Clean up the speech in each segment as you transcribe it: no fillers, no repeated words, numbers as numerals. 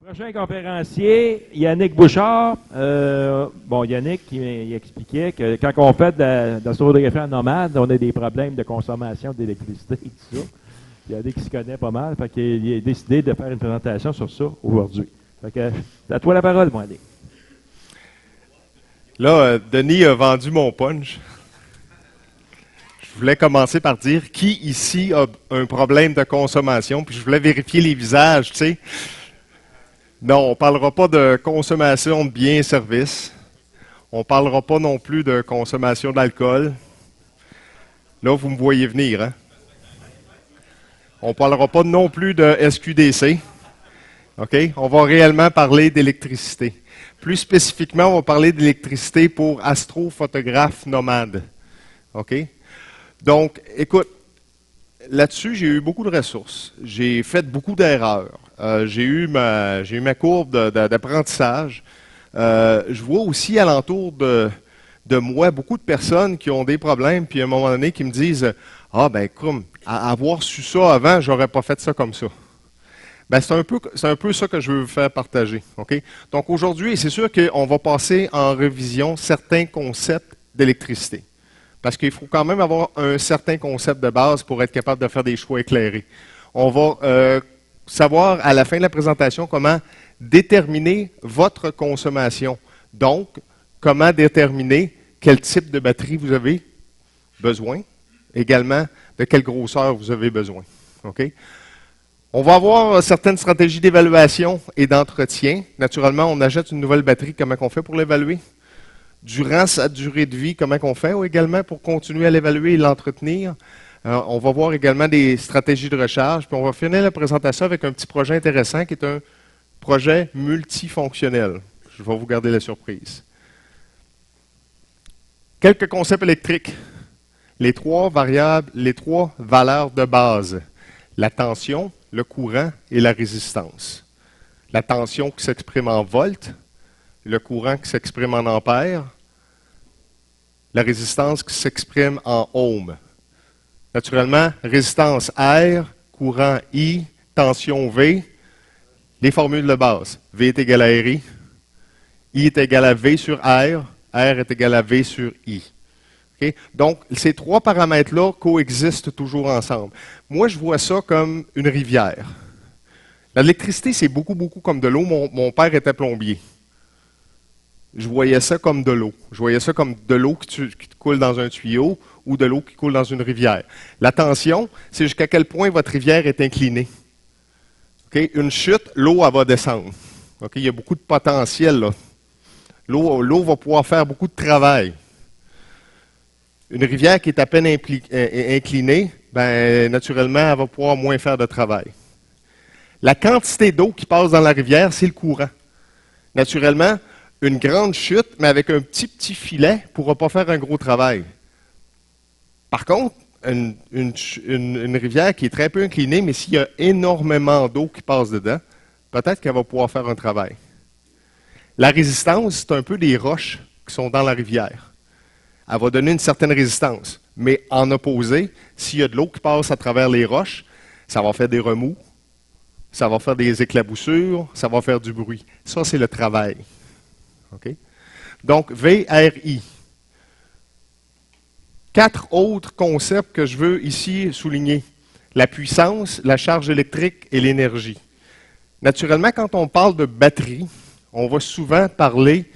Prochain conférencier, Yannick Bouchard. Yannick, il expliquait que quand on fait de la photographie en nomade, on a des problèmes de consommation d'électricité et tout ça. Yannick s'y connaît pas mal, fait qu'il a décidé de faire une présentation sur ça aujourd'hui. Fait que, c'est à toi la parole, moi, Yannick. Là, Denis a vendu mon punch. Je voulais commencer par dire qui ici a un problème de consommation, puis je voulais vérifier les visages, tu sais. Non, on ne parlera pas de consommation de biens et services. On ne parlera pas non plus de consommation d'alcool. Là, vous me voyez venir, hein? On ne parlera pas non plus de SQDC. OK? On va réellement parler d'électricité. Plus spécifiquement, on va parler d'électricité pour astrophotographes nomades. OK? Donc, écoute, là-dessus, j'ai eu beaucoup de ressources. J'ai fait beaucoup d'erreurs. J'ai eu ma courbe d'apprentissage. Je vois aussi alentour de moi beaucoup de personnes qui ont des problèmes, puis à un moment donné qui me disent « Ah, ben comme, avoir su ça avant, j'aurais pas fait ça comme ça. » Ben, c'est un peu ça que je veux vous faire partager. Okay? Donc aujourd'hui, c'est sûr qu'on va passer en révision certains concepts d'électricité. Parce qu'il faut quand même avoir un certain concept de base pour être capable de faire des choix éclairés. On va savoir à la fin de la présentation comment déterminer votre consommation. Donc, comment déterminer quel type de batterie vous avez besoin, également de quelle grosseur vous avez besoin. Okay? On va avoir certaines stratégies d'évaluation et d'entretien. Naturellement, on achète une nouvelle batterie, comment on fait pour l'évaluer? Durant sa durée de vie, comment on fait également pour continuer à l'évaluer et l'entretenir? On va voir également des stratégies de recharge. Puis on va finir la présentation avec un petit projet intéressant qui est un projet multifonctionnel. Je vais vous garder la surprise. Quelques concepts électriques. Les trois variables, les trois valeurs de base. La tension, le courant et la résistance. La tension qui s'exprime en volts, le courant qui s'exprime en ampères, la résistance qui s'exprime en ohms. Naturellement, résistance R, courant I, tension V, les formules de base. V est égal à RI, I est égal à V sur R, R est égal à V sur I. Okay? Donc, ces trois paramètres-là coexistent toujours ensemble. Moi, je vois ça comme une rivière. L'électricité, c'est beaucoup comme de l'eau. Mon père était plombier. Je voyais ça comme de l'eau. Je voyais ça comme de l'eau qui coule dans un tuyau ou de l'eau qui coule dans une rivière. La tension, c'est jusqu'à quel point votre rivière est inclinée. Okay? Une chute, l'eau, elle va descendre. Okay? Il y a beaucoup de potentiel là. L'eau va pouvoir faire beaucoup de travail. Une rivière qui est à peine inclinée, ben, naturellement, elle va pouvoir moins faire de travail. La quantité d'eau qui passe dans la rivière, c'est le courant. Naturellement, une grande chute, mais avec un petit filet, ne pourra pas faire un gros travail. Par contre, une rivière qui est très peu inclinée, mais s'il y a énormément d'eau qui passe dedans, peut-être qu'elle va pouvoir faire un travail. La résistance, c'est un peu des roches qui sont dans la rivière. Elle va donner une certaine résistance. Mais en opposé, s'il y a de l'eau qui passe à travers les roches, ça va faire des remous, ça va faire des éclaboussures, ça va faire du bruit. Ça, c'est le travail. Okay? Donc, VRI. 4 autres concepts que je veux ici souligner. La puissance, la charge électrique et l'énergie. Naturellement, quand on parle de batterie, on va souvent parler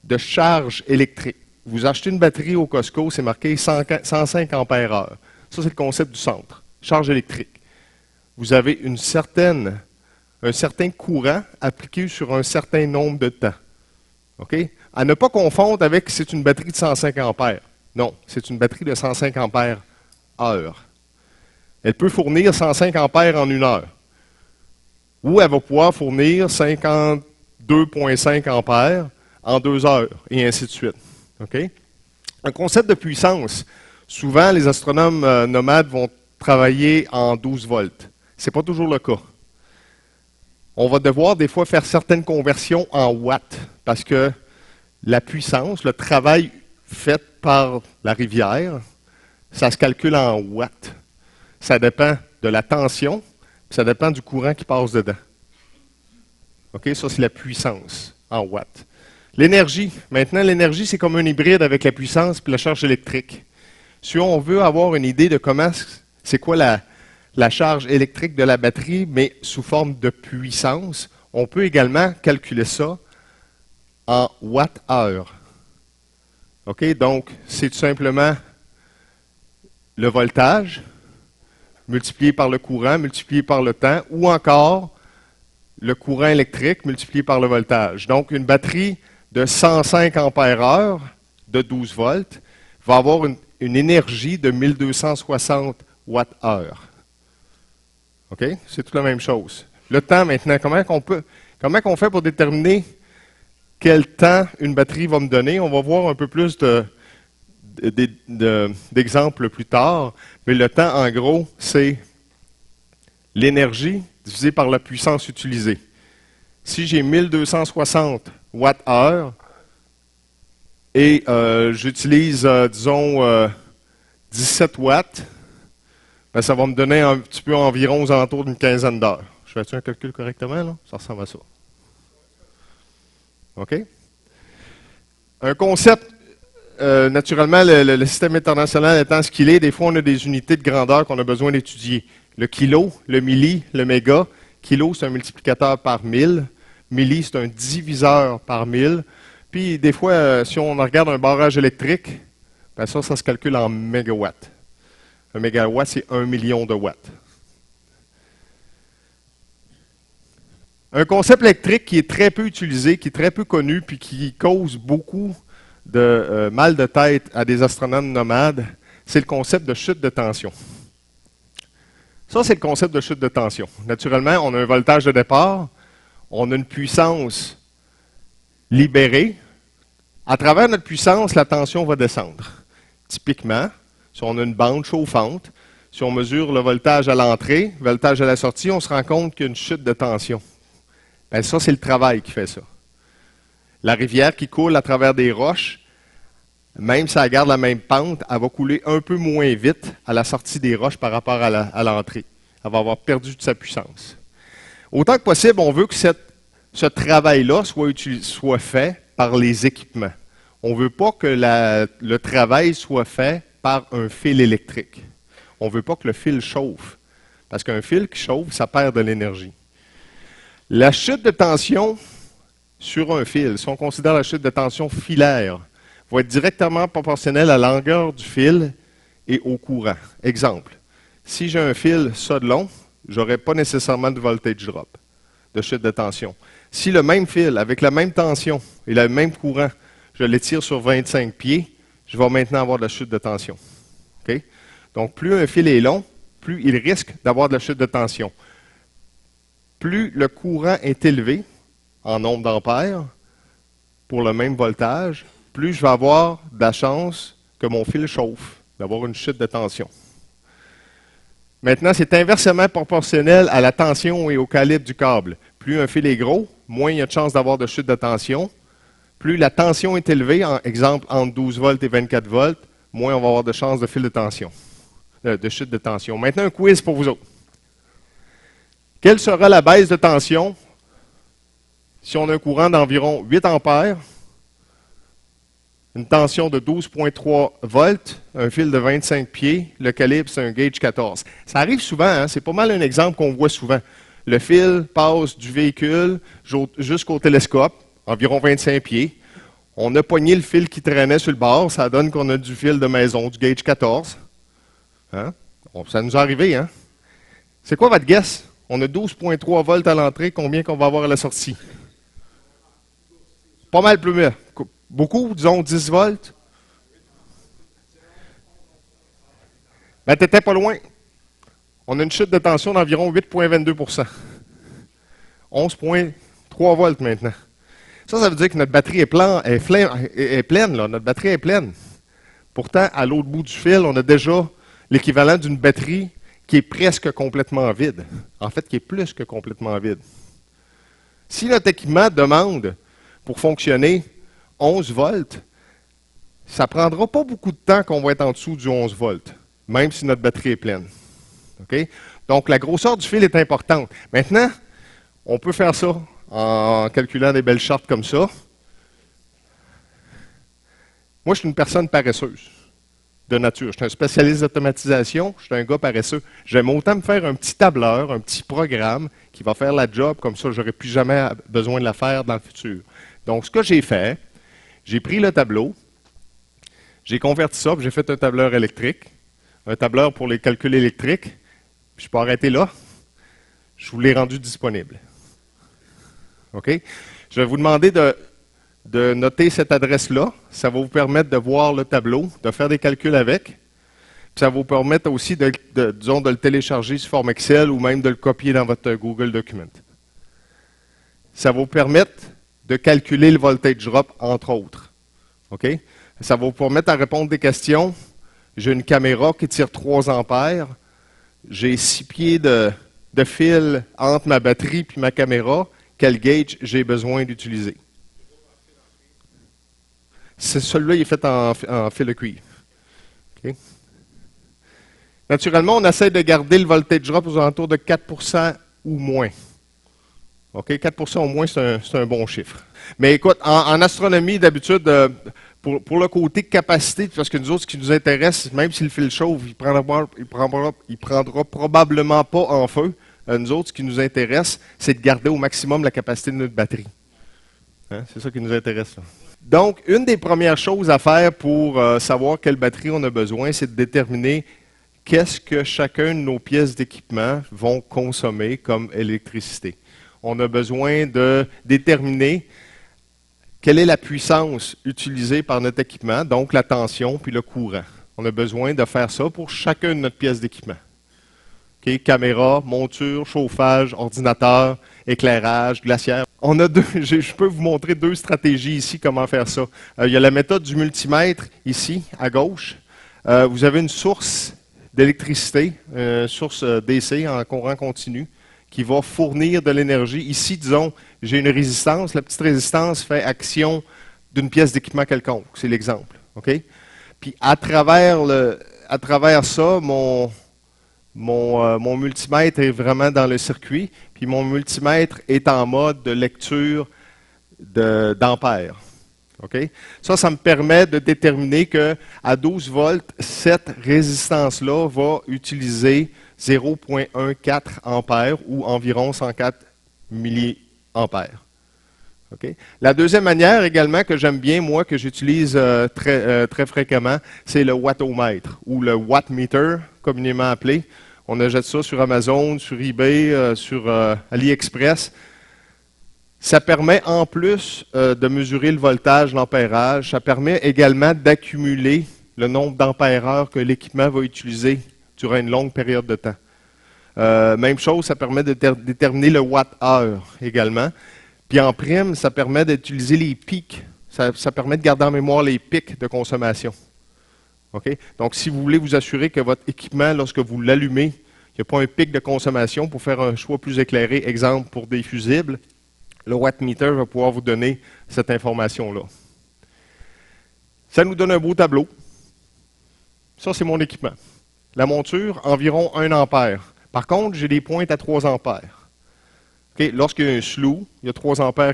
de charge électrique. Vous achetez une batterie au Costco, c'est marqué 105 ampères-heure. Ça, c'est le concept du centre. Charge électrique. Vous avez un certain courant appliqué sur un certain nombre de temps. Okay? À ne pas confondre avec c'est une batterie de 105 ampères. Non, c'est une batterie de 105 ampères-heure. Elle peut fournir 105 ampères en 1 heure. Ou elle va pouvoir fournir 52,5 ampères en 2 heures, et ainsi de suite. Okay? Un concept de puissance. Souvent, les astronomes nomades vont travailler en 12 volts. Ce n'est pas toujours le cas. On va devoir des fois faire certaines conversions en watts, parce que la puissance, le travail fait par la rivière, ça se calcule en watts. Ça dépend de la tension, ça dépend du courant qui passe dedans. OK? Ça, c'est la puissance en watts. L'énergie. Maintenant, l'énergie, c'est comme un hybride avec la puissance et la charge électrique. Si on veut avoir une idée de comment, c'est quoi la charge électrique de la batterie, mais sous forme de puissance, on peut également calculer ça en watts-heure. OK? Donc, c'est tout simplement le voltage multiplié par le courant, multiplié par le temps, ou encore le courant électrique multiplié par le voltage. Donc, une batterie de 105 ampères-heure de 12 volts va avoir une énergie de 1260 watts-heure. OK? C'est toute la même chose. Le temps, maintenant, comment on fait pour déterminer quel temps une batterie va me donner? On va voir un peu plus d'exemples plus tard, mais le temps, en gros, c'est l'énergie divisée par la puissance utilisée. Si j'ai 1260 watts-heure et j'utilise, disons, 17 watts, ben, ça va me donner un petit peu environ aux alentours d'une quinzaine d'heures. Je fais-tu un calcul correctement, là? Ça ressemble à ça. OK? Un concept, naturellement, le système international étant ce qu'il est, des fois, on a des unités de grandeur qu'on a besoin d'étudier. Le kilo, le milli, le méga. Kilo, c'est un multiplicateur par 1000. Milli, c'est un diviseur par 1000. Puis, des fois, si on regarde un barrage électrique, ben ça se calcule en mégawatts. Un mégawatt, c'est 1 million de watts. Un concept électrique qui est très peu utilisé, qui est très peu connu, puis qui cause beaucoup de mal de tête à des astronomes nomades, c'est le concept de chute de tension. Ça, c'est le concept de chute de tension. Naturellement, on a un voltage de départ, on a une puissance libérée. À travers notre puissance, la tension va descendre. Typiquement, si on a une bande chauffante, si on mesure le voltage à l'entrée, le voltage à la sortie, on se rend compte qu'il y a une chute de tension. Bien, ça, c'est le travail qui fait ça. La rivière qui coule à travers des roches, même si elle garde la même pente, elle va couler un peu moins vite à la sortie des roches par rapport à l'entrée. Elle va avoir perdu de sa puissance. Autant que possible, on veut que ce travail-là soit fait par les équipements. On ne veut pas que le travail soit fait par un fil électrique. On ne veut pas que le fil chauffe. Parce qu'un fil qui chauffe, ça perd de l'énergie. La chute de tension sur un fil, si on considère la chute de tension filaire, va être directement proportionnelle à la longueur du fil et au courant. Exemple, si j'ai un fil ça de long, je n'aurai pas nécessairement de voltage drop, de chute de tension. Si le même fil, avec la même tension et le même courant, je l'étire sur 25 pieds, je vais maintenant avoir de la chute de tension. Okay? Donc, plus un fil est long, plus il risque d'avoir de la chute de tension. Plus le courant est élevé en nombre d'ampères pour le même voltage, plus je vais avoir de la chance que mon fil chauffe, d'avoir une chute de tension. Maintenant, c'est inversement proportionnel à la tension et au calibre du câble. Plus un fil est gros, moins il y a de chances d'avoir de chute de tension. Plus la tension est élevée, exemple entre 12 volts et 24 volts, moins on va avoir de chances de fil de tension, de chute de tension. Maintenant, un quiz pour vous autres. Quelle sera la baisse de tension si on a un courant d'environ 8 ampères, une tension de 12,3 volts, un fil de 25 pieds, le calibre, c'est un gauge 14. Ça arrive souvent, hein? C'est pas mal un exemple qu'on voit souvent. Le fil passe du véhicule jusqu'au télescope, environ 25 pieds. On a pogné le fil qui traînait sur le bord, ça donne qu'on a du fil de maison, du gauge 14. Hein? Ça nous est arrivé, hein? C'est quoi votre guess? On a 12,3 volts à l'entrée, combien qu'on va avoir à la sortie? Pas mal plus mieux. Beaucoup, disons 10 volts. Ben, t'étais pas loin. On a une chute de tension d'environ 8,22 11,3 volts maintenant. Ça veut dire que notre batterie est pleine. Là. Notre batterie est pleine. Pourtant, à l'autre bout du fil, on a déjà l'équivalent d'une batterie qui est presque complètement vide. En fait, qui est plus que complètement vide. Si notre équipement demande, pour fonctionner, 11 volts, ça ne prendra pas beaucoup de temps qu'on va être en dessous du 11 volts, même si notre batterie est pleine. Okay? Donc, la grosseur du fil est importante. Maintenant, on peut faire ça en calculant des belles chartes comme ça. Moi, je suis une personne paresseuse de nature. Je suis un spécialiste d'automatisation, je suis un gars paresseux. J'aime autant me faire un petit tableur, un petit programme qui va faire la job, comme ça, je n'aurai plus jamais besoin de la faire dans le futur. Donc, ce que j'ai fait, j'ai pris le tableau, j'ai converti ça, puis j'ai fait un tableur électrique, un tableur pour les calculs électriques, puis je peux arrêter là. Je vous l'ai rendu disponible. OK? Je vais vous demander de noter cette adresse-là. Ça va vous permettre de voir le tableau, de faire des calculs avec. Puis ça va vous permettre aussi disons, de le télécharger sous forme Excel ou même de le copier dans votre Google Document. Ça va vous permettre de calculer le voltage drop, entre autres. OK? Ça va vous permettre de répondre des questions. J'ai une caméra qui tire 3 ampères. J'ai 6 pieds de fil entre ma batterie et ma caméra. Quel gauge j'ai besoin d'utiliser? Celui-là, il est fait en fil de cuivre. Okay. Naturellement, on essaie de garder le voltage drop aux alentours de 4% ou moins. Okay? 4% au moins, c'est un bon chiffre. Mais écoute, en astronomie, d'habitude, pour le côté capacité, parce que nous autres, ce qui nous intéresse, même si le fil chauffe, il ne prendra probablement pas en feu. Nous autres, ce qui nous intéresse, c'est de garder au maximum la capacité de notre batterie. Hein? C'est ça qui nous intéresse. Là. Donc, une des premières choses à faire pour savoir quelle batterie on a besoin, c'est de déterminer qu'est-ce que chacune de nos pièces d'équipement vont consommer comme électricité. On a besoin de déterminer quelle est la puissance utilisée par notre équipement, donc la tension puis le courant. On a besoin de faire ça pour chacune de notre pièce d'équipement. Okay, caméra, monture, chauffage, ordinateur, éclairage, glacière. On a je peux vous montrer 2 stratégies ici, comment faire ça. Il y a la méthode du multimètre ici, à gauche. Vous avez une source d'électricité, une source DC en courant continu, qui va fournir de l'énergie. Ici, disons, j'ai une résistance. La petite résistance fait action d'une pièce d'équipement quelconque. C'est l'exemple. Okay? Puis à travers ça, mon multimètre est vraiment dans le circuit, puis mon multimètre est en mode de lecture d'ampères. Okay? Ça me permet de déterminer qu'à 12 volts, cette résistance-là va utiliser 0,14 ampères ou environ 104 milliampères. Okay? La deuxième manière également que j'aime bien, moi, que j'utilise très fréquemment, c'est le wattomètre ou le wattmeter, communément appelé. On achète ça sur Amazon, sur eBay, sur AliExpress. Ça permet en plus de mesurer le voltage, l'ampérage. Ça permet également d'accumuler le nombre d'ampères-heure que l'équipement va utiliser durant une longue période de temps. Même chose, ça permet de déterminer le watt-heure également. Puis en prime, ça permet d'utiliser les pics. Ça permet de garder en mémoire les pics de consommation. Okay? Donc, si vous voulez vous assurer que votre équipement, lorsque vous l'allumez, il n'y a pas un pic de consommation pour faire un choix plus éclairé, exemple pour des fusibles, le wattmeter va pouvoir vous donner cette information-là. Ça nous donne un beau tableau. Ça, c'est mon équipement. La monture, environ 1 ampère. Par contre, j'ai des pointes à 3 ampères. Okay? Lorsqu'il y a un slew, il y a 3 ampères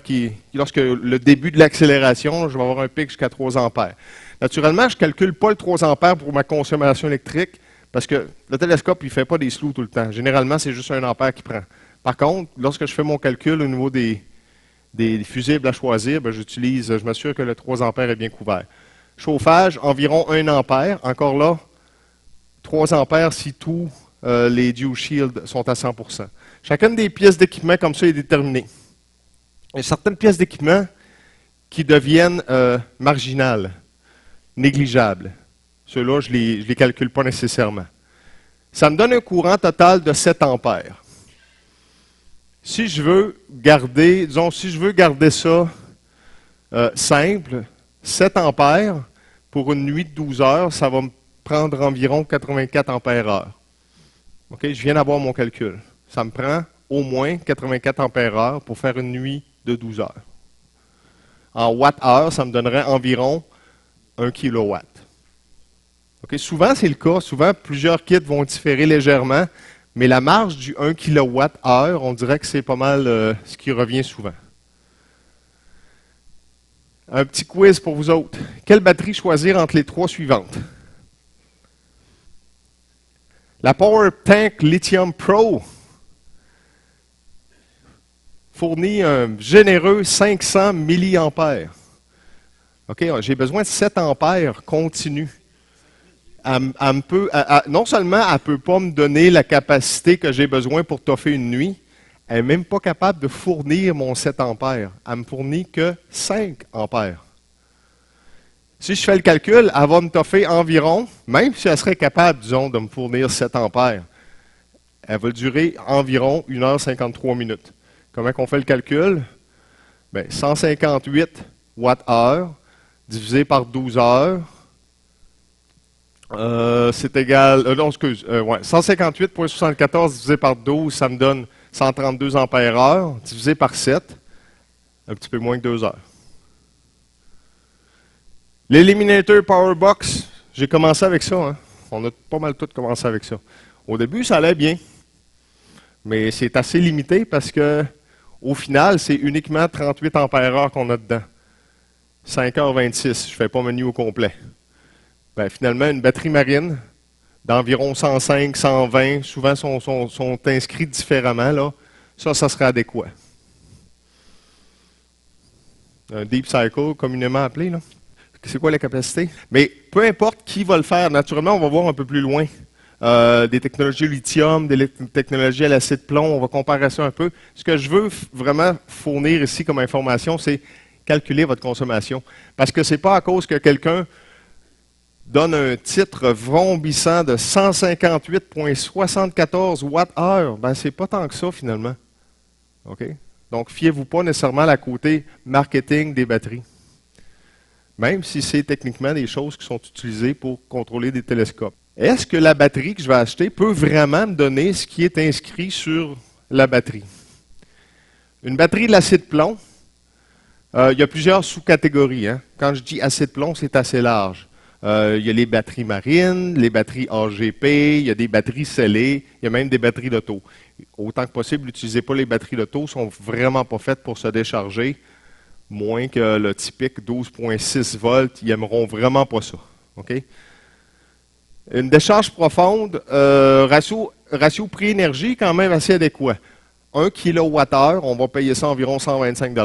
lorsque le début de l'accélération, je vais avoir un pic jusqu'à 3 ampères. Naturellement, je ne calcule pas le 3 ampères pour ma consommation électrique parce que le télescope, il ne fait pas des slews tout le temps. Généralement, c'est juste 1 ampère qui prend. Par contre, lorsque je fais mon calcul au niveau des fusibles à choisir, je m'assure que le 3 ampères est bien couvert. Chauffage, environ 1 ampère. Encore là, 3 ampères si tous les Dew Shield sont à 100%. Chacune des pièces d'équipement comme ça est déterminée. Il y a certaines pièces d'équipement qui deviennent marginales, négligeables. Ceux-là, je ne les calcule pas nécessairement. Ça me donne un courant total de 7 ampères. Si je veux garder, ça simple, 7 ampères, pour une nuit de 12 heures, ça va me prendre environ 84 ampères-heure. Okay? Je viens d'avoir mon calcul. Ça me prend au moins 84 ampères-heure pour faire une nuit de 12 heures. En watts-heure, ça me donnerait environ 1 kilowatt. Okay? Souvent, c'est le cas. Souvent, plusieurs kits vont différer légèrement, mais la marge du 1 kWh, on dirait que c'est pas mal ce qui revient souvent. Un petit quiz pour vous autres. Quelle batterie choisir entre les trois suivantes? La PowerTank Lithium Pro fournit un généreux 500 mA. OK, j'ai besoin de 7 ampères continu. Non seulement elle ne peut pas me donner la capacité que j'ai besoin pour toffer une nuit, elle n'est même pas capable de fournir mon 7 ampères. Elle me fournit que 5 ampères. Si je fais le calcul, elle va me toffer environ, même si elle serait capable, disons, de me fournir 7 ampères, elle va durer environ 1h53. Comment on fait le calcul? Bien, 158 Wh divisé par 12 heures, c'est égal, non, excuse, 158,74 divisé par 12, ça me donne 132 ampères-heure, divisé par 7, un petit peu moins que 2 heures. L'Eliminator Powerbox, j'ai commencé avec ça. Hein. On a pas mal tout commencé avec ça. Au début, ça allait bien, mais c'est assez limité parce que, au final, c'est uniquement 38 ampères-heure qu'on a dedans. 5h26, je ne fais pas menu au complet. Ben, finalement, une batterie marine d'environ 105, 120, souvent sont inscrits différemment, là. Ça serait adéquat. Un deep cycle, communément appelé, là. C'est quoi la capacité? Mais peu importe qui va le faire, naturellement, on va voir un peu plus loin. Des technologies lithium, des technologies à l'acide plomb, on va comparer ça un peu. Ce que je veux vraiment fournir ici comme information, c'est calculer votre consommation. Parce que ce n'est pas à cause que quelqu'un donne un titre vrombissant de 158,74 Wh. Ben, c'est pas tant que ça, finalement. OK? Donc, fiez-vous pas nécessairement à la côté marketing des batteries. Même si c'est techniquement des choses qui sont utilisées pour contrôler des télescopes. Est-ce que la batterie que je vais acheter peut vraiment me donner ce qui est inscrit sur la batterie? Une batterie de l'acide plomb, il y a plusieurs sous-catégories. Hein. Quand je dis acide plomb, c'est assez large. Il y a les batteries marines, les batteries AGP, il y a des batteries scellées, il y a même des batteries d'auto. Autant que possible, n'utilisez pas les batteries d'auto, elles ne sont vraiment pas faites pour se décharger, moins que le typique 12,6 volts, ils n'aimeront vraiment pas ça. Okay? Une décharge profonde, ratio prix-énergie quand même assez adéquat. 1 kWh, on va payer ça environ 125 $.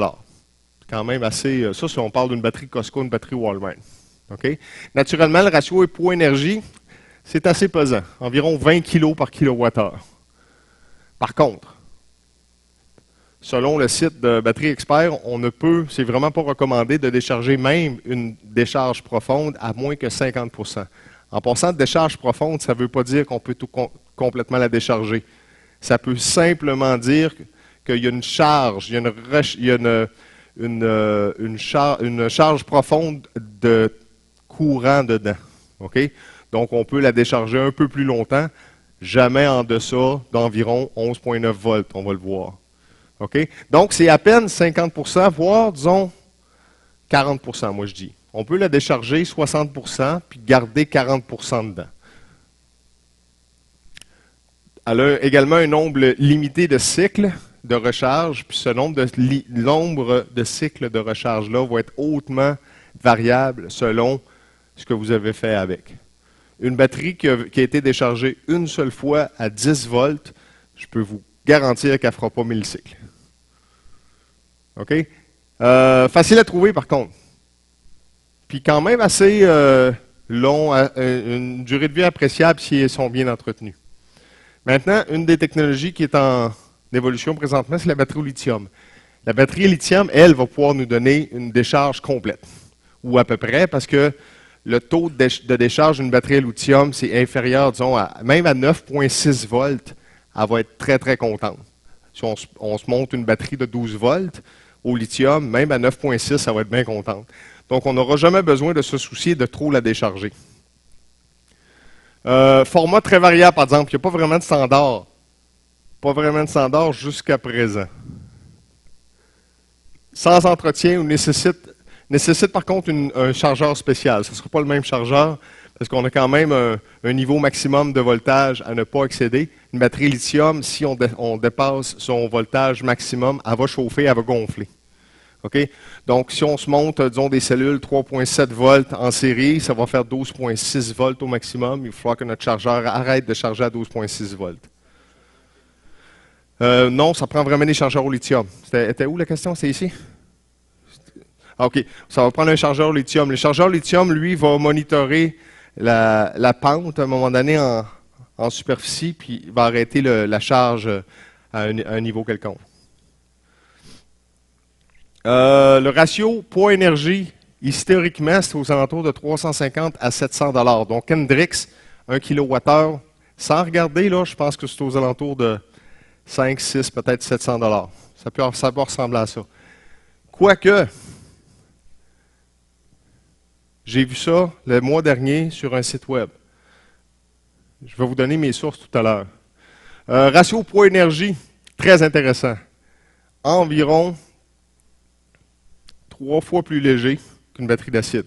Quand même assez, ça si on parle d'une batterie Costco, une batterie Walmart. Okay? Naturellement, le ratio poids-énergie, c'est assez pesant, environ 20 kg par kilowattheure. Par contre, selon le site de Batterie Expert, on ne peut, c'est vraiment pas recommandé de décharger même une décharge profonde à moins que 50 %. En passant de décharge profonde, ça ne veut pas dire qu'on peut complètement la décharger. Ça peut simplement dire qu'il y a une charge, il y a une charge profonde de courant dedans. Okay? Donc, on peut la décharger un peu plus longtemps, jamais en deçà d'environ 11,9 volts, on va le voir. Okay? Donc, c'est à peine 50 %, voire, disons, 40 %, moi je dis. On peut la décharger 60 % puis garder 40 % dedans. Elle a également un nombre limité de cycles de recharge, puis ce nombre de cycles de recharge-là va être hautement variable selon ce que vous avez fait avec. Une batterie qui a été déchargée une seule fois à 10 volts, je peux vous garantir qu'elle ne fera pas 1000 cycles. OK? Facile à trouver par contre. Puis quand même assez long, une durée de vie appréciable si elles sont bien entretenues. Maintenant, une des technologies qui est en évolution présentement, c'est la batterie au lithium. La batterie au lithium, elle, va pouvoir nous donner une décharge complète, ou à peu près, parce que le taux de décharge d'une batterie au lithium, c'est inférieur, disons, même à 9,6 volts, elle va être très, très contente. Si on se monte une batterie de 12 volts au lithium, même à 9,6, ça va être bien contente. Donc, on n'aura jamais besoin de se soucier de trop la décharger. Format très variable, par exemple. Il n'y a pas vraiment de standard. Pas vraiment de standard jusqu'à présent. Sans entretien, ou nécessite par contre un chargeur spécial. Ce ne sera pas le même chargeur parce qu'on a quand même un niveau maximum de voltage à ne pas excéder. Une batterie lithium, si on dépasse son voltage maximum, elle va chauffer, elle va gonfler. OK? Donc, si on se monte, disons, des cellules 3,7 volts en série, ça va faire 12,6 volts au maximum. Il va falloir que notre chargeur arrête de charger à 12,6 volts. Non, ça prend vraiment des chargeurs au lithium. C'était où la question? C'est ici? OK. Ça va prendre un chargeur au lithium. Le chargeur au lithium, lui, va monitorer la pente à un moment donné en superficie, puis il va arrêter la charge à un niveau quelconque. Le ratio poids-énergie, historiquement, c'est aux alentours de 350 à 700 $. Donc, Hendrix, 1 kWh, sans regarder, là, je pense que c'est aux alentours de 5, 6, peut-être 700 $. Ça peut ressembler à ça. Quoique, j'ai vu ça le mois dernier sur un site web. Je vais vous donner mes sources tout à l'heure. Ratio poids-énergie, très intéressant. Environ 3 fois plus léger qu'une batterie d'acide.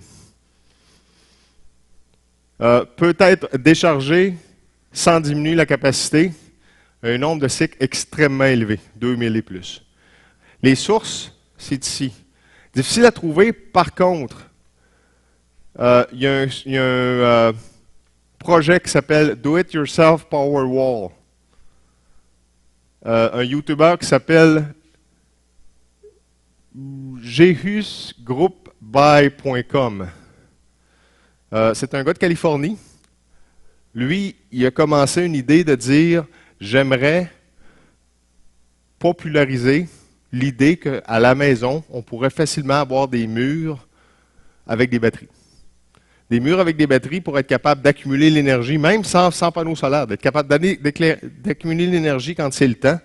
Peut être déchargé sans diminuer la capacité, un nombre de cycles extrêmement élevé, 2000 et plus. Les sources, c'est ici. Difficile à trouver, par contre, il y a un projet qui s'appelle Do It Yourself Powerwall. Un YouTuber qui s'appelle jehusgroupby.com. C'est un gars de Californie. Lui, il a commencé une idée de dire j'aimerais populariser l'idée qu'à la maison, on pourrait facilement avoir des murs avec des batteries. Des murs avec des batteries pour être capable d'accumuler l'énergie, même sans panneaux solaires, d'être capable d'accumuler l'énergie quand c'est le temps,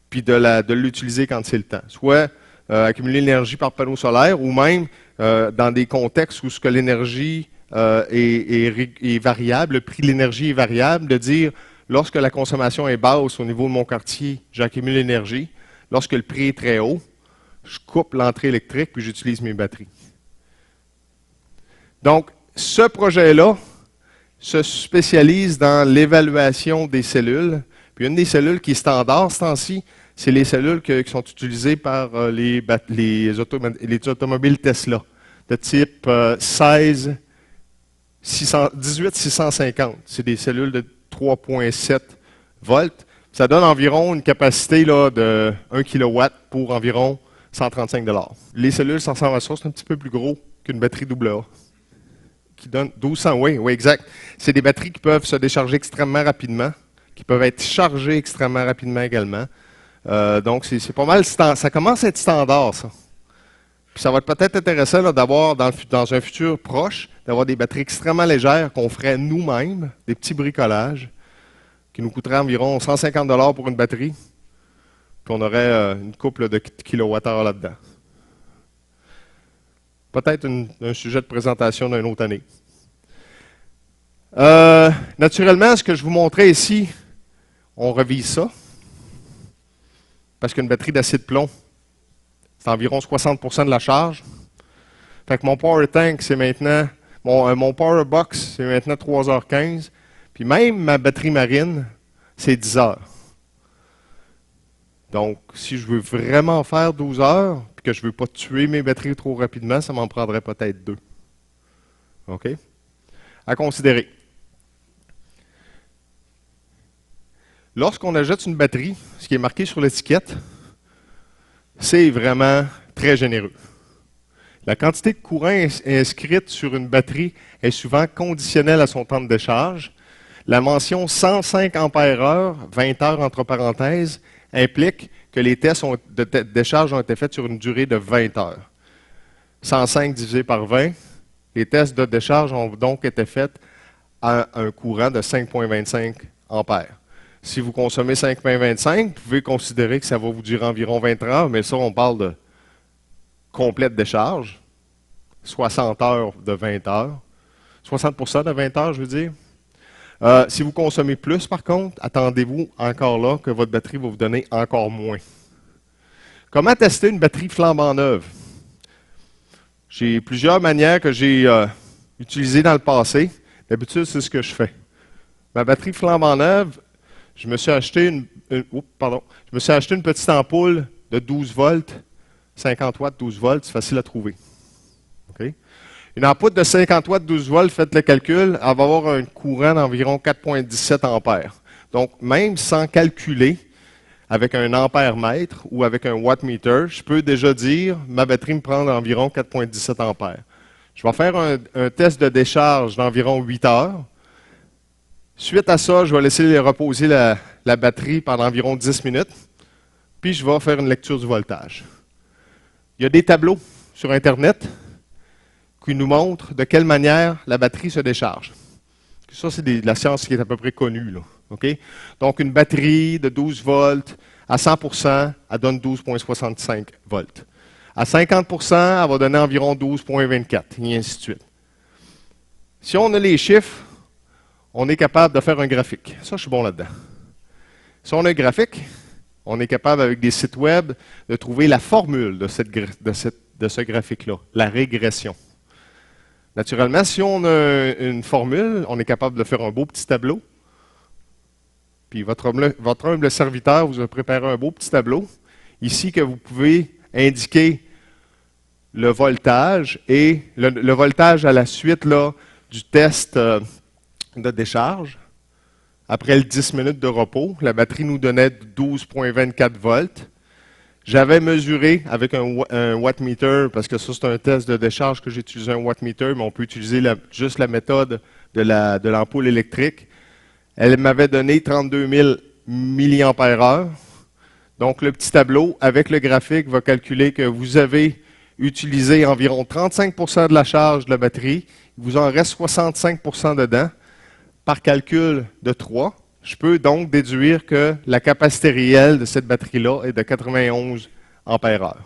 puis de l'utiliser quand c'est le temps. Soit accumuler l'énergie par panneau solaire, ou même dans des contextes où ce que l'énergie est variable, le prix de l'énergie est variable, de dire lorsque la consommation est basse au niveau de mon quartier, j'accumule l'énergie. Lorsque le prix est très haut, je coupe l'entrée électrique puis j'utilise mes batteries. Donc, ce projet-là se spécialise dans l'évaluation des cellules. Puis une des cellules qui est standard ce temps-ci, c'est les cellules qui sont utilisées par les automobiles Tesla, de type 18650. C'est des cellules de 3,7 volts. Ça donne environ une capacité là, de 1 kW pour environ 135 $. Les cellules sans ressources, c'est un petit peu plus gros qu'une batterie AA. Qui donne 1200, oui, exact. C'est des batteries qui peuvent se décharger extrêmement rapidement, qui peuvent être chargées extrêmement rapidement également. Donc, c'est pas mal, ça commence à être standard, ça. Puis ça va être peut-être intéressant d'avoir, dans un futur proche, d'avoir des batteries extrêmement légères qu'on ferait nous-mêmes, des petits bricolages, qui nous coûteraient environ 150 $ pour une batterie, puis on aurait une couple de kilowattheures là-dedans. Peut-être un sujet de présentation d'une autre année. Naturellement, ce que je vous montrais ici, on revise ça. Parce qu'une batterie d'acide plomb, c'est environ 60% de la charge. Fait que mon power tank, c'est maintenant, mon power box, c'est maintenant 3h15. Puis même ma batterie marine, c'est 10 heures. Donc, si je veux vraiment faire 12 heures, puis que je ne veux pas tuer mes batteries trop rapidement, ça m'en prendrait peut-être 2. OK? À considérer. Lorsqu'on ajoute une batterie, ce qui est marqué sur l'étiquette, c'est vraiment très généreux. La quantité de courant inscrite sur une batterie est souvent conditionnelle à son temps de décharge. La mention 105 ampères-heure, 20 heures entre parenthèses, implique que les tests de décharge ont été faits sur une durée de 20 heures. 105 divisé par 20, les tests de décharge ont donc été faits à un courant de 5,25 ampères. Si vous consommez 5,25, vous pouvez considérer que ça va vous durer environ 20 heures, mais ça, on parle de complète décharge, 60 heures de 20 heures, 60% de 20 heures, je veux dire. Si vous consommez plus, par contre, attendez-vous encore là que votre batterie va vous donner encore moins. Comment tester une batterie flambant neuve? J'ai plusieurs manières que j'ai utilisées dans le passé. D'habitude, c'est ce que je fais. Ma batterie flambant neuve, je me suis acheté une petite ampoule de 12 volts 50 watts, 12 volts, c'est facile à trouver. OK? Une ampoule de 50 watts, 12 volts, faites le calcul, elle va avoir un courant d'environ 4,17 ampères. Donc, même sans calculer avec un ampère-mètre ou avec un wattmeter, je peux déjà dire ma batterie me prend environ 4,17 ampères. Je vais faire un test de décharge d'environ 8 heures. Suite à ça, je vais laisser reposer la batterie pendant environ 10 minutes, puis je vais faire une lecture du voltage. Il y a des tableaux sur Internet qui nous montrent de quelle manière la batterie se décharge. Ça, c'est de la science qui est à peu près connue, là. Okay? Donc, une batterie de 12 volts à 100%, elle donne 12,65 volts. À 50%, elle va donner environ 12,24, et ainsi de suite. Si on a les chiffres, on est capable de faire un graphique. Ça, je suis bon là-dedans. Si on a un graphique, on est capable, avec des sites web, de trouver la formule de ce graphique-là, la régression. Naturellement, si on a une formule, on est capable de faire un beau petit tableau. Puis votre humble serviteur vous a préparé un beau petit tableau, ici que vous pouvez indiquer le voltage et le voltage à la suite là, du test de décharge. Après les 10 minutes de repos, la batterie nous donnait 12,24 volts. J'avais mesuré avec un wattmeter, parce que ça c'est un test de décharge que j'ai utilisé un wattmeter, mais on peut utiliser juste la méthode de l'ampoule électrique. Elle m'avait donné 32 000 mAh. Donc le petit tableau avec le graphique va calculer que vous avez utilisé environ 35% de la charge de la batterie. Il vous en reste 65% dedans. Par calcul de 3, je peux donc déduire que la capacité réelle de cette batterie-là est de 91 ampères-heure.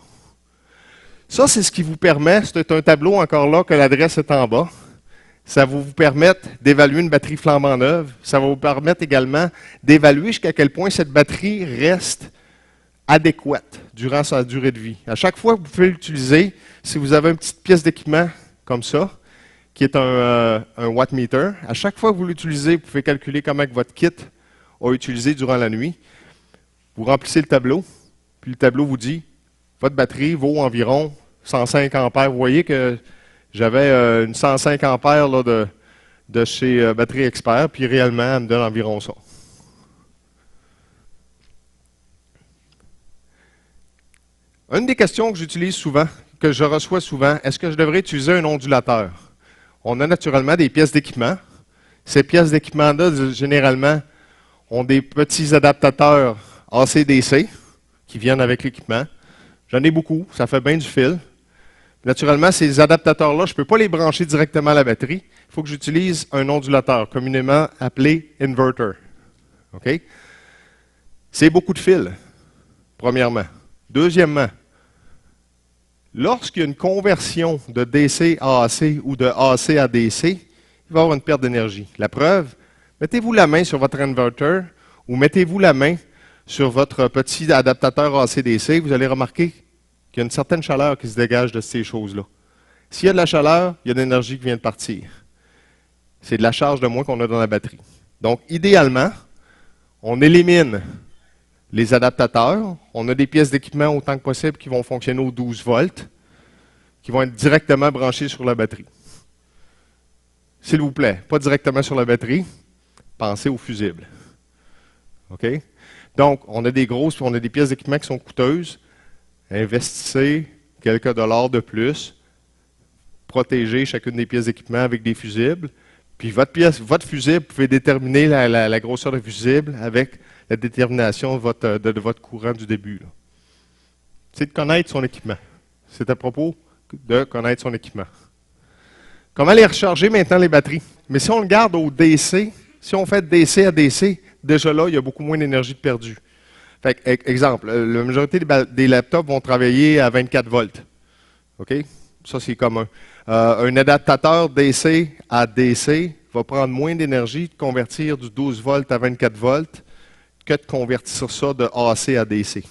Ça, c'est ce qui vous permet, c'est un tableau encore là que l'adresse est en bas. Ça va vous permettre d'évaluer une batterie flambant neuve. Ça va vous permettre également d'évaluer jusqu'à quel point cette batterie reste adéquate durant sa durée de vie. À chaque fois que vous pouvez l'utiliser, si vous avez une petite pièce d'équipement comme ça, qui est un wattmeter, à chaque fois que vous l'utilisez, vous pouvez calculer comment votre kit a utilisé durant la nuit. Vous remplissez le tableau, puis le tableau vous dit votre batterie vaut environ 105 ampères. Vous voyez que j'avais une 105 ampères là, de chez Batterie Expert, puis réellement, elle me donne environ ça. Une des questions que j'utilise souvent, que je reçois souvent, est-ce que je devrais utiliser un ondulateur? On a naturellement des pièces d'équipement. Ces pièces d'équipement-là, généralement, ont des petits adaptateurs AC/DC qui viennent avec l'équipement. J'en ai beaucoup, ça fait bien du fil. Naturellement, ces adaptateurs-là, je ne peux pas les brancher directement à la batterie. Il faut que j'utilise un ondulateur, communément appelé inverter. OK? C'est beaucoup de fil, premièrement. Deuxièmement, lorsqu'il y a une conversion de DC à AC ou de AC à DC, il va y avoir une perte d'énergie. La preuve, mettez-vous la main sur votre inverter ou mettez-vous la main sur votre petit adaptateur AC/DC, vous allez remarquer qu'il y a une certaine chaleur qui se dégage de ces choses-là. S'il y a de la chaleur, il y a de l'énergie qui vient de partir. C'est de la charge de moins qu'on a dans la batterie. Donc, idéalement, on élimine les adaptateurs. On a des pièces d'équipement autant que possible qui vont fonctionner aux 12 volts, qui vont être directement branchées sur la batterie. S'il vous plaît, pas directement sur la batterie, pensez au fusible. OK? Donc, on a des grosses, on a des pièces d'équipement qui sont coûteuses. Investissez quelques dollars de plus. Protégez chacune des pièces d'équipement avec des fusibles. Puis votre fusible, vous pouvez déterminer la grosseur du fusible avec la détermination de votre courant du début. C'est de connaître son équipement. C'est à propos de connaître son équipement. Comment les recharger maintenant, les batteries? Mais si on le garde au DC, si on fait DC à DC, déjà là, il y a beaucoup moins d'énergie de perdue. Fait que, exemple, la majorité des laptops vont travailler à 24 volts. OK? Ça, c'est commun. Un adaptateur DC à DC va prendre moins d'énergie de convertir du 12 volts à 24 volts que de convertir ça de AC à DC.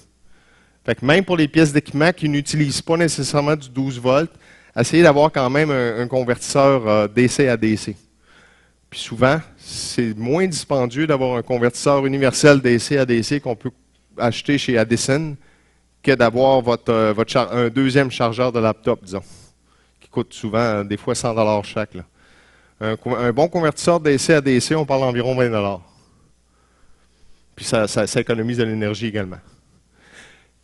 Fait que même pour les pièces d'équipement qui n'utilisent pas nécessairement du 12 volts, essayez d'avoir quand même un convertisseur DC à DC. Puis souvent, c'est moins dispendieux d'avoir un convertisseur universel DC à DC qu'on peut acheter chez Addison que d'avoir un deuxième chargeur de laptop, disons, qui coûte souvent, des fois 100 $ chaque. Là. Un bon convertisseur DC à DC, on parle d'environ 20 $. Puis ça économise de l'énergie également.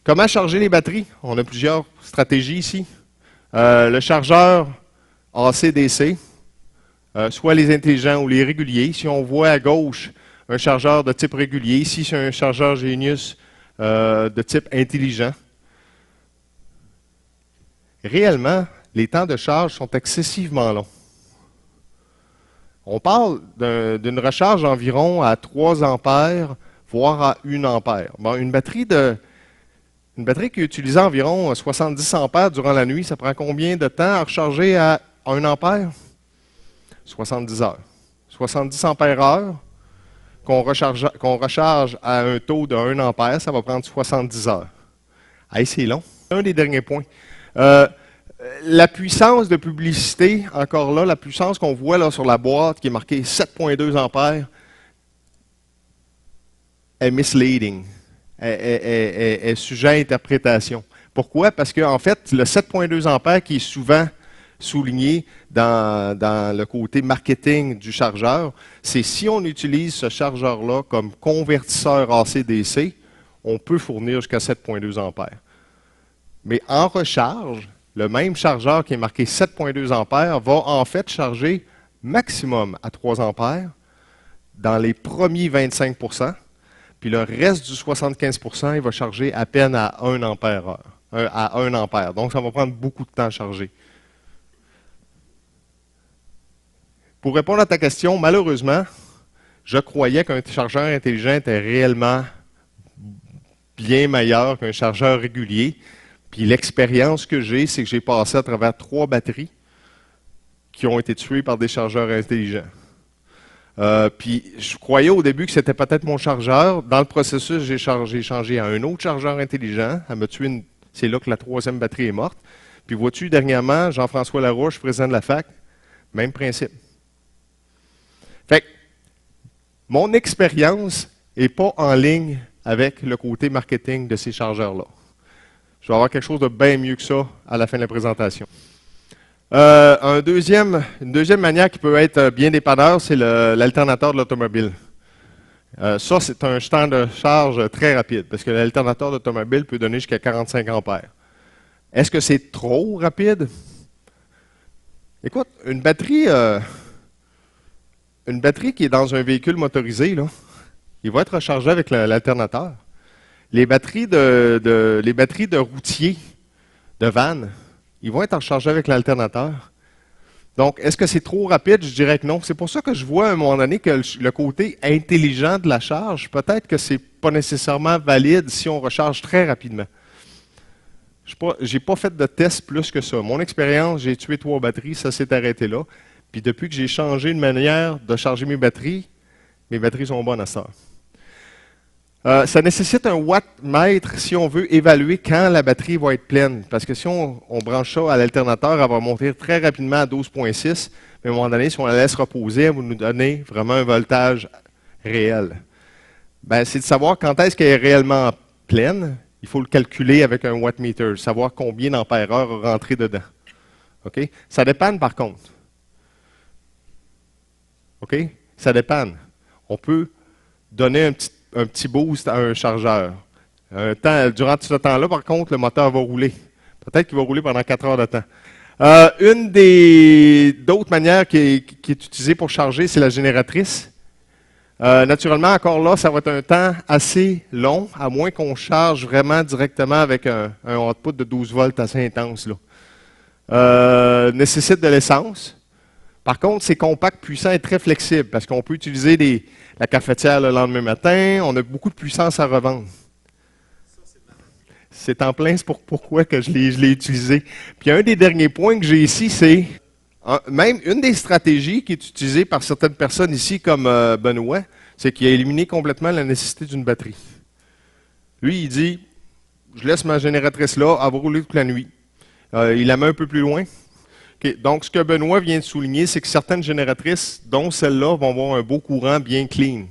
Comment charger les batteries? On a plusieurs stratégies ici. Le chargeur AC-DC, soit les intelligents ou les réguliers. Si on voit à gauche un chargeur de type régulier, ici c'est un chargeur Genius de type intelligent. Réellement, les temps de charge sont excessivement longs. On parle d'une recharge environ à 3 ampères, voire à 1 ampère. Bon, une batterie qui utilisait environ 70 ampères durant la nuit, ça prend combien de temps à recharger à 1 ampère? 70 heures. 70 ampères-heure qu'on recharge à un taux de 1 ampère, ça va prendre 70 heures. Hey, c'est long. Un des derniers points. La puissance de publicité, encore là, la puissance qu'on voit là sur la boîte qui est marquée 7,2 ampères, est misleading, est sujet à interprétation. Pourquoi? Parce qu'en fait, le 7,2 ampères qui est souvent souligné dans le côté marketing du chargeur, c'est si on utilise ce chargeur-là comme convertisseur AC-DC, on peut fournir jusqu'à 7,2 ampères. Mais en recharge, le même chargeur qui est marqué 7,2 ampères va en fait charger maximum à 3 ampères dans les premiers 25 %, puis le reste du 75 %, il va charger à peine à 1 ampère-heure, à 1 ampère. Donc, ça va prendre beaucoup de temps à charger. Pour répondre à ta question, malheureusement, je croyais qu'un chargeur intelligent était réellement bien meilleur qu'un chargeur régulier. Puis l'expérience que j'ai, c'est que j'ai passé à travers 3 batteries qui ont été tuées par des chargeurs intelligents. Puis je croyais au début que c'était peut-être mon chargeur. Dans le processus, j'ai changé à un autre chargeur intelligent. Elle m'a tué c'est là que la 3e batterie est morte. Puis vois-tu, dernièrement, Jean-François Larouche, président de la FAC, même principe. Fait que mon expérience n'est pas en ligne avec le côté marketing de ces chargeurs-là. Je vais avoir quelque chose de bien mieux que ça à la fin de la présentation. Une deuxième manière qui peut être bien dépanneur, c'est l'alternateur de l'automobile. Ça, c'est un temps de charge très rapide, parce que l'alternateur d'automobile peut donner jusqu'à 45 ampères. Est-ce que c'est trop rapide? Écoute, une batterie qui est dans un véhicule motorisé, là, il va être rechargé avec l'alternateur. Les batteries de routiers, de vannes, ils vont être rechargés avec l'alternateur. Donc, est-ce que c'est trop rapide? Je dirais que non. C'est pour ça que je vois à un moment donné que le côté intelligent de la charge, peut-être que ce n'est pas nécessairement valide si on recharge très rapidement. Je n'ai pas fait de test plus que ça. Mon expérience, j'ai tué 3 batteries, ça s'est arrêté là. Puis depuis que j'ai changé une manière de charger mes batteries sont bonnes à ça. Ça nécessite un wattmètre si on veut évaluer quand la batterie va être pleine. Parce que si on branche ça à l'alternateur, elle va monter très rapidement à 12,6. Mais à un moment donné, si on la laisse reposer, elle va nous donner vraiment un voltage réel. Ben, c'est de savoir quand est-ce qu'elle est réellement pleine. Il faut le calculer avec un wattmeter, savoir combien d'ampères-heure rentrer dedans. OK? Ça dépanne par contre. OK? Ça dépanne. On peut donner un petit boost à un chargeur. Durant ce temps-là, par contre, le moteur va rouler. Peut-être qu'il va rouler pendant 4 heures de temps. Une d'autres manières qui est utilisée pour charger, c'est la génératrice. Naturellement, encore là, ça va être un temps assez long, à moins qu'on charge vraiment directement avec un output de 12 volts assez intense. Nécessite de l'essence. Par contre, c'est compact, puissant et très flexible parce qu'on peut utiliser la cafetière le lendemain matin. On a beaucoup de puissance à revendre. C'est en plein, c'est pourquoi que je l'ai utilisé. Puis un des derniers points que j'ai ici, c'est même une des stratégies qui est utilisée par certaines personnes ici, comme Benoît, c'est qu'il a éliminé complètement la nécessité d'une batterie. Lui, il dit, je laisse ma génératrice là, elle va rouler toute la nuit. Il la met un peu plus loin. Okay. Donc, ce que Benoît vient de souligner, c'est que certaines génératrices, dont celle-là, vont avoir un beau courant bien clean.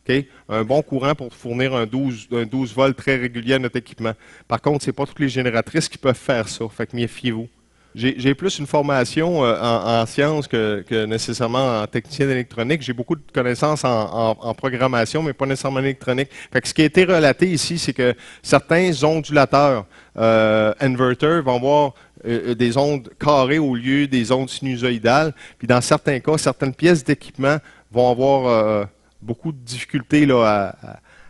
OK? Un bon courant pour fournir un 12 volts très régulier à notre équipement. Par contre, ce n'est pas toutes les génératrices qui peuvent faire ça. Fait que méfiez-vous. J'ai plus une formation en sciences que nécessairement en technicien d'électronique. J'ai beaucoup de connaissances en programmation, mais pas nécessairement en électronique. Fait que ce qui a été relaté ici, c'est que certains ondulateurs, inverters, vont avoir des ondes carrées au lieu des ondes sinusoïdales. Puis dans certains cas, certaines pièces d'équipement vont avoir beaucoup de difficultés là,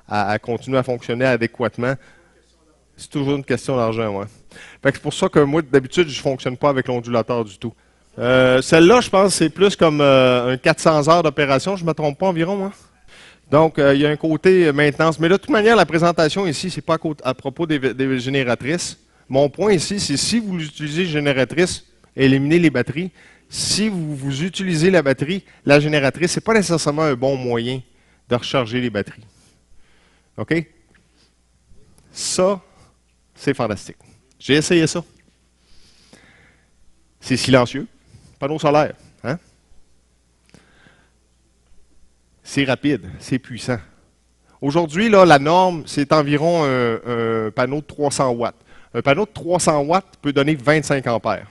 à continuer à fonctionner adéquatement. C'est toujours une question d'argent, ouais. C'est pour ça que moi, d'habitude, je ne fonctionne pas avec l'ondulateur du tout. Celle-là, je pense, c'est plus comme un 400 heures d'opération, je ne me trompe pas environ. Hein? Donc, il y a un côté maintenance. Mais de toute manière, la présentation ici, ce n'est pas à propos des génératrices. Mon point ici, c'est si vous utilisez génératrice, éliminez les batteries. Si vous utilisez la batterie, la génératrice, ce n'est pas nécessairement un bon moyen de recharger les batteries. OK? Ça, c'est fantastique. J'ai essayé ça. C'est silencieux. Panneau solaire. Hein? C'est rapide. C'est puissant. Aujourd'hui, là, la norme, c'est environ un panneau de 300 watts. Un panneau de 300 watts peut donner 25 ampères.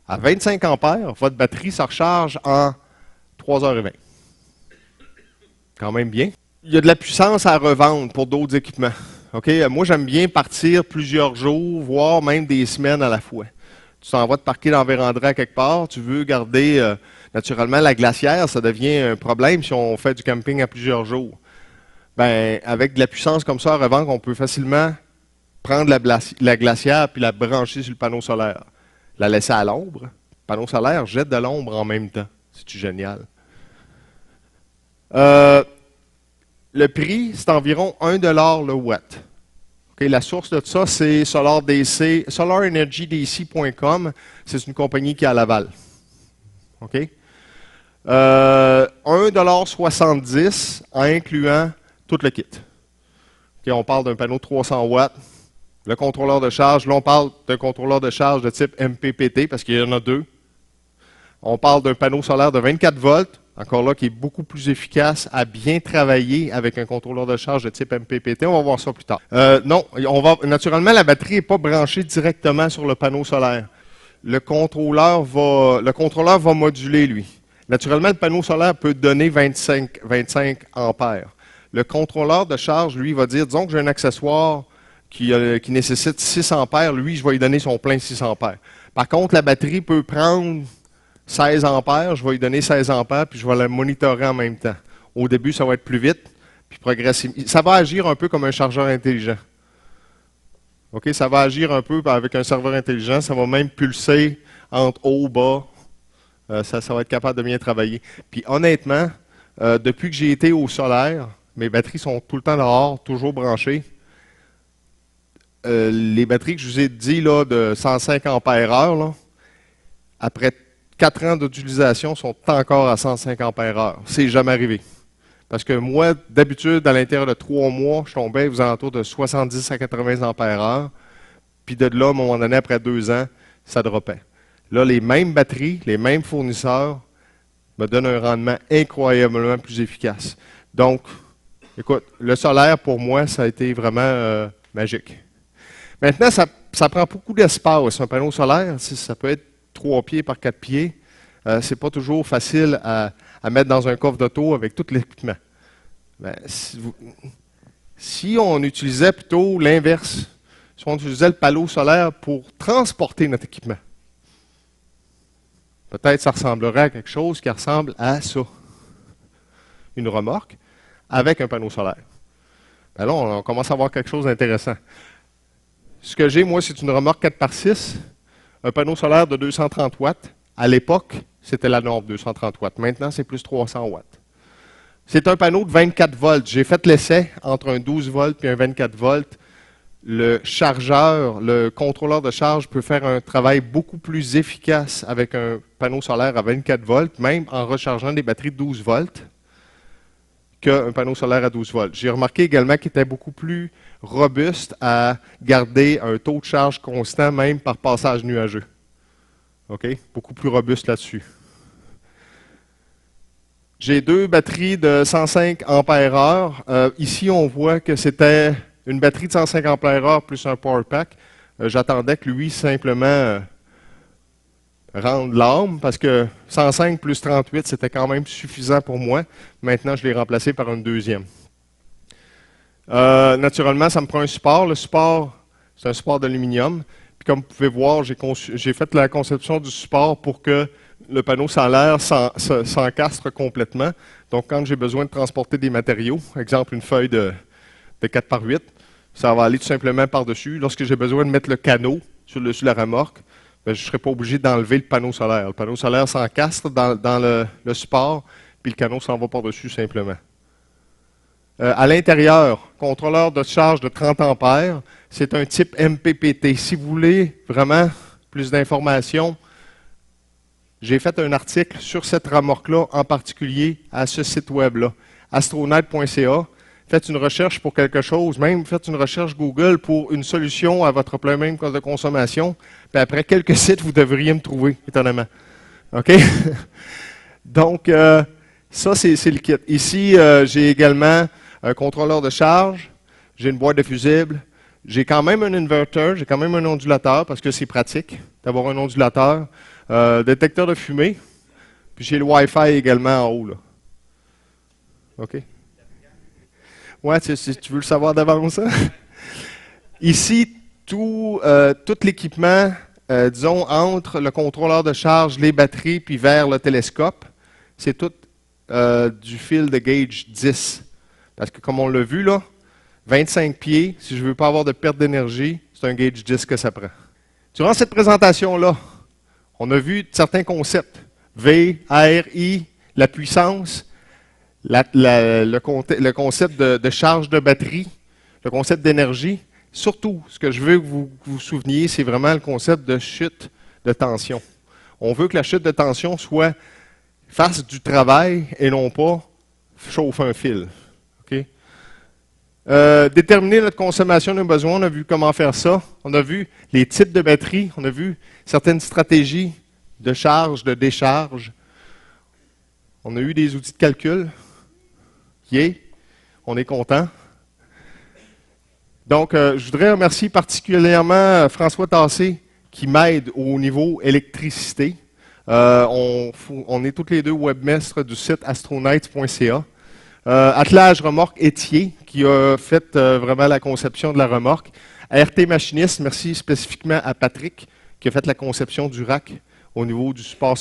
À 25 ampères, votre batterie se recharge en 3h20. Quand même bien. Il y a de la puissance à revendre pour d'autres équipements. Okay? Moi, j'aime bien partir plusieurs jours, voire même des semaines à la fois. Tu t'en vas te parquer dans Vérandra quelque part, tu veux garder naturellement la glacière, ça devient un problème si on fait du camping à plusieurs jours. Ben, avec de la puissance comme ça à revendre, on peut facilement prendre la glacière puis la brancher sur le panneau solaire. La laisser à l'ombre. Le panneau solaire jette de l'ombre en même temps. C'est génial. Le prix, c'est environ 1 $ le watt. Okay, la source de ça, c'est solarenergydc.com. C'est une compagnie qui est à Laval. Okay? 1,70 $ en incluant tout le kit. Okay, on parle d'un panneau de 300 watts. Le contrôleur de charge, là on parle d'un contrôleur de charge de type MPPT parce qu'il y en a deux. On parle d'un panneau solaire de 24 volts. Encore là, qui est beaucoup plus efficace à bien travailler avec un contrôleur de charge de type MPPT. On va voir ça plus tard. Non, naturellement, la batterie n'est pas branchée directement sur le panneau solaire. Le contrôleur va moduler, lui. Naturellement, le panneau solaire peut donner 25 ampères. Le contrôleur de charge, lui, va dire, disons que j'ai un accessoire qui nécessite 6 ampères. Lui, je vais lui donner son plein 6 ampères. Par contre, la batterie peut prendre 16 ampères, je vais lui donner 16 ampères, puis je vais la monitorer en même temps. Au début, ça va être plus vite, puis progressivement. Ça va agir un peu comme un chargeur intelligent. OK? Ça va agir un peu avec un serveur intelligent, ça va même pulser entre haut et bas. Ça va être capable de bien travailler. Puis honnêtement, depuis que j'ai été au solaire, mes batteries sont tout le temps dehors, toujours branchées. Les batteries que je vous ai dit là, de 105 ampères-heure, là, après 4 ans d'utilisation sont encore à 105 ampères-heure. C'est jamais arrivé. Parce que moi, d'habitude, à l'intérieur de 3 mois, je tombais aux alentours de 70 à 80 ampères-heure. Puis de là, à un moment donné, après 2 ans, ça droppait. Là, les mêmes batteries, les mêmes fournisseurs me donnent un rendement incroyablement plus efficace. Donc, écoute, le solaire, pour moi, ça a été vraiment magique. Maintenant, ça prend beaucoup d'espace. Un panneau solaire, ça peut être 3 pieds par 4 pieds. C'est pas toujours facile à mettre dans un coffre d'auto avec tout l'équipement. Ben, si on utilisait plutôt l'inverse, si on utilisait le panneau solaire pour transporter notre équipement, peut-être ça ressemblerait à quelque chose qui ressemble à ça. Une remorque avec un panneau solaire. Ben là, on commence à avoir quelque chose d'intéressant. Ce que j'ai, moi, c'est une remorque 4x6, un panneau solaire de 230 watts. À l'époque, c'était la norme, 230 watts. Maintenant, c'est plus 300 watts. C'est un panneau de 24 volts. J'ai fait l'essai entre un 12 volts et un 24 volts. Le chargeur, le contrôleur de charge peut faire un travail beaucoup plus efficace avec un panneau solaire à 24 volts, même en rechargeant des batteries de 12 volts, qu'un panneau solaire à 12 volts. J'ai remarqué également qu'il était beaucoup plus robuste à garder un taux de charge constant, même par passage nuageux. OK? Beaucoup plus robuste là-dessus. J'ai deux batteries de 105 ampères-heure. Ici, on voit que c'était une batterie de 105 ampères-heure plus un power pack. J'attendais que lui, simplement, rende l'âme, parce que 105 plus 38, c'était quand même suffisant pour moi. Maintenant, je l'ai remplacé par une deuxième. Naturellement, ça me prend un support. Le support, c'est un support d'aluminium. Puis comme vous pouvez voir, j'ai fait la conception du support pour que le panneau solaire s'encastre complètement. Donc, quand j'ai besoin de transporter des matériaux, exemple une feuille de 4 par 8, ça va aller tout simplement par-dessus. Lorsque j'ai besoin de mettre le canot sur la remorque, ben, je ne serai pas obligé d'enlever le panneau solaire. Le panneau solaire s'encastre dans le support, puis le canot s'en va par-dessus simplement. À l'intérieur, contrôleur de charge de 30 ampères, c'est un type MPPT. Si vous voulez vraiment plus d'informations, j'ai fait un article sur cette remorque-là, en particulier à ce site web-là, astronaut.ca. Faites une recherche pour quelque chose, même faites une recherche Google pour une solution à votre problème de consommation. Puis après quelques sites, vous devriez me trouver, étonnamment. OK? Donc, ça, c'est le kit. Ici, j'ai également un contrôleur de charge, j'ai une boîte de fusibles, j'ai quand même un inverter, j'ai quand même un ondulateur parce que c'est pratique d'avoir un ondulateur, détecteur de fumée, puis j'ai le Wi-Fi également en haut. Là. OK? Ouais, tu veux le savoir d'avance, hein? Ici, tout l'équipement, disons, entre le contrôleur de charge, les batteries, puis vers le télescope, c'est tout du fil de gauge 10. Parce que comme on l'a vu, là, 25 pieds, si je ne veux pas avoir de perte d'énergie, c'est un gauge 10 que ça prend. Durant cette présentation-là, on a vu certains concepts. V, R, I, la puissance, le concept de charge de batterie, le concept d'énergie. Surtout, ce que je veux que vous vous souveniez, c'est vraiment le concept de chute de tension. On veut que la chute de tension fasse du travail et non pas chauffe un fil. Okay? Déterminer notre consommation de besoin, on a vu comment faire ça. On a vu les types de batteries, on a vu certaines stratégies de charge, de décharge. On a eu des outils de calcul. Yeah, on est content. Donc, je voudrais remercier particulièrement François Tassé qui m'aide au niveau électricité. On est tous les deux webmestres du site astronaut.ca. Attelage Remorque Étier, qui a fait vraiment la conception de la remorque. RT Machiniste, merci spécifiquement à Patrick, qui a fait la conception du rack au niveau du support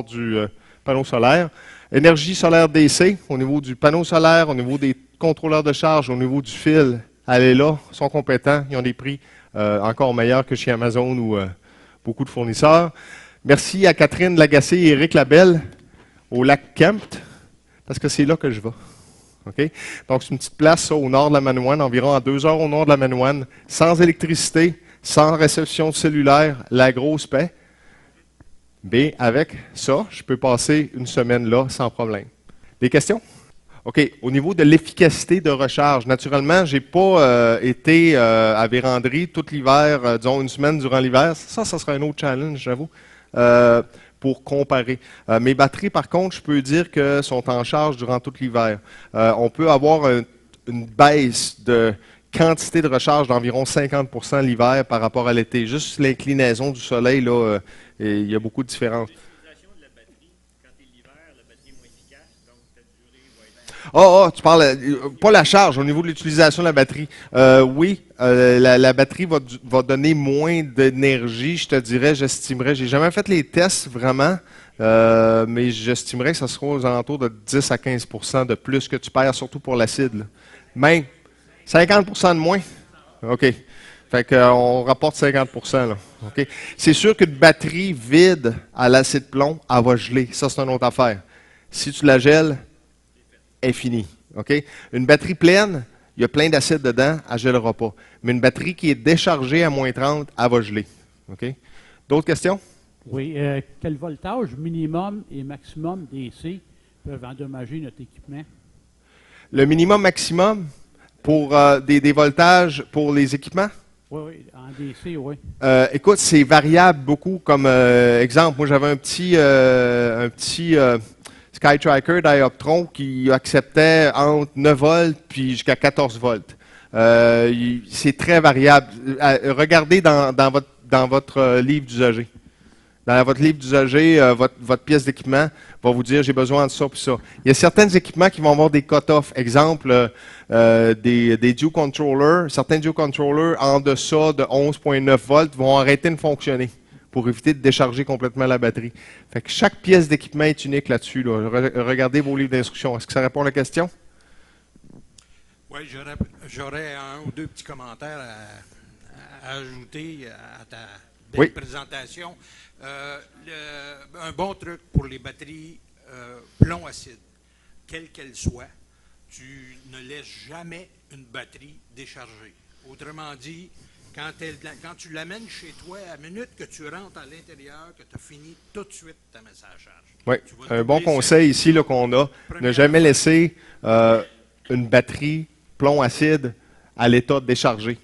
du panneau solaire. Énergie solaire DC, au niveau du panneau solaire, au niveau des contrôleurs de charge, au niveau du fil. Allez là, ils sont compétents, ils ont des prix encore meilleurs que chez Amazon ou beaucoup de fournisseurs. Merci à Catherine Lagacé et Éric Labelle au lac Kempt, parce que c'est là que je vais. Okay? Donc, c'est une petite place ça, au nord de la Manoine, environ à 2 heures au nord de la Manoine, sans électricité, sans réception cellulaire, la grosse paix. Mais avec ça, je peux passer une semaine là sans problème. Des questions? OK. Au niveau de l'efficacité de recharge, naturellement, je n'ai pas été à Vérandrie tout l'hiver, disons une semaine durant l'hiver. Ça sera un autre challenge, j'avoue, pour comparer. Mes batteries, par contre, je peux dire que sont en charge durant tout l'hiver. On peut avoir une baisse de quantité de recharge d'environ 50% l'hiver par rapport à l'été. Juste l'inclinaison du soleil, là, il y a beaucoup de différences. Tu parles, pas la charge, au niveau de l'utilisation de la batterie. Oui, la batterie va donner moins d'énergie, je te dirais, j'estimerais. J'ai jamais fait les tests vraiment, mais j'estimerais que ça sera aux alentours de 10 à 15% de plus que tu perds, surtout pour l'acide. Même 50% de moins? OK. Fait qu'on rapporte 50%. Là. Okay. C'est sûr qu'une batterie vide à l'acide plomb, elle va geler. Ça, c'est une autre affaire. Si tu la gèles, est fini. Okay? Une batterie pleine, il y a plein d'acide dedans, elle ne gèlera pas. Mais une batterie qui est déchargée à moins 30, elle va geler. Okay? D'autres questions? Oui. Quel voltage minimum et maximum DC peuvent endommager notre équipement? Le minimum maximum pour des voltages pour les équipements? Oui, en DC, oui. Écoute, c'est variable beaucoup. Comme exemple, moi j'avais un petit SkyTracker Dioptron qui acceptait entre 9 volts puis jusqu'à 14 volts. C'est très variable. Regardez dans votre livre d'usager. Dans votre livre d'usager, votre pièce d'équipement va vous dire j'ai besoin de ça puis ça. Il y a certains équipements qui vont avoir des cut-offs. Exemple, des Dew Controllers. Certains Dew Controllers en deçà de 11,9 volts vont arrêter de fonctionner pour éviter de décharger complètement la batterie. Fait que chaque pièce d'équipement est unique là-dessus. Là. Regardez vos livres d'instructions. Est-ce que ça répond à la question? Oui, j'aurais un ou deux petits commentaires à ajouter à ta belle présentation. Un bon truc pour les batteries plomb-acide, quelle qu'elle soit, tu ne laisses jamais une batterie déchargée. Autrement dit, quand tu l'amènes chez toi, à la minute que tu rentres à l'intérieur, que tu as fini tout de suite ta messe à charge. Oui, un bon conseil ici qu'on a, ne jamais laisser une batterie plomb-acide à l'état déchargé.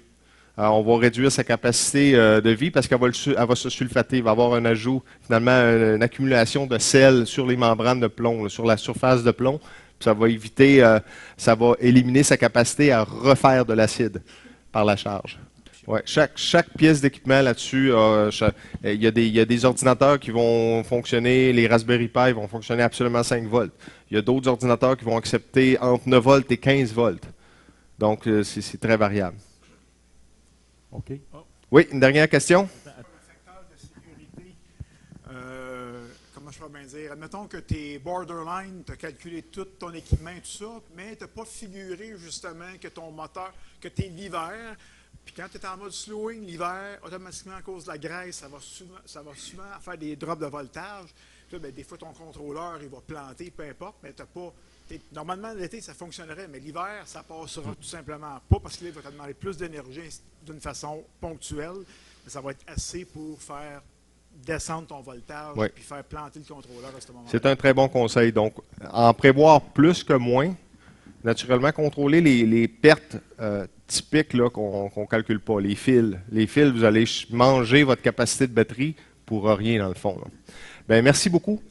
On va réduire sa capacité de vie parce qu'elle va se sulfater. Il va y avoir un ajout, finalement, une accumulation de sel sur les membranes de plomb, là, sur la surface de plomb. Ça va ça va éliminer sa capacité à refaire de l'acide par la charge. Ouais, chaque pièce d'équipement là-dessus, il y a des ordinateurs qui vont fonctionner, les Raspberry Pi vont fonctionner absolument 5 volts. Il y a d'autres ordinateurs qui vont accepter entre 9 volts et 15 volts. Donc, c'est très variable. OK. Oui, une dernière question? Dans le secteur de sécurité, comment je peux bien dire? Admettons que tu es borderline, tu as calculé tout ton équipement et tout ça, mais tu n'as pas figuré justement que ton moteur, que tu es l'hiver, puis quand tu es en mode slowing l'hiver, automatiquement à cause de la graisse, ça va souvent faire des drops de voltage. Puis là, ben, des fois, ton contrôleur, il va planter, peu importe, mais tu n'as pas. Normalement, l'été, ça fonctionnerait, mais l'hiver, ça passera tout simplement pas parce qu'il va te demander plus d'énergie d'une façon ponctuelle, mais ça va être assez pour faire descendre ton voltage et faire planter le contrôleur à ce moment-là. C'est un très bon conseil. Donc, en prévoir plus que moins, naturellement, contrôler les pertes typiques qu'on ne calcule pas. Les fils. Les fils, vous allez manger votre capacité de batterie pour rien, dans le fond. Bien, merci beaucoup.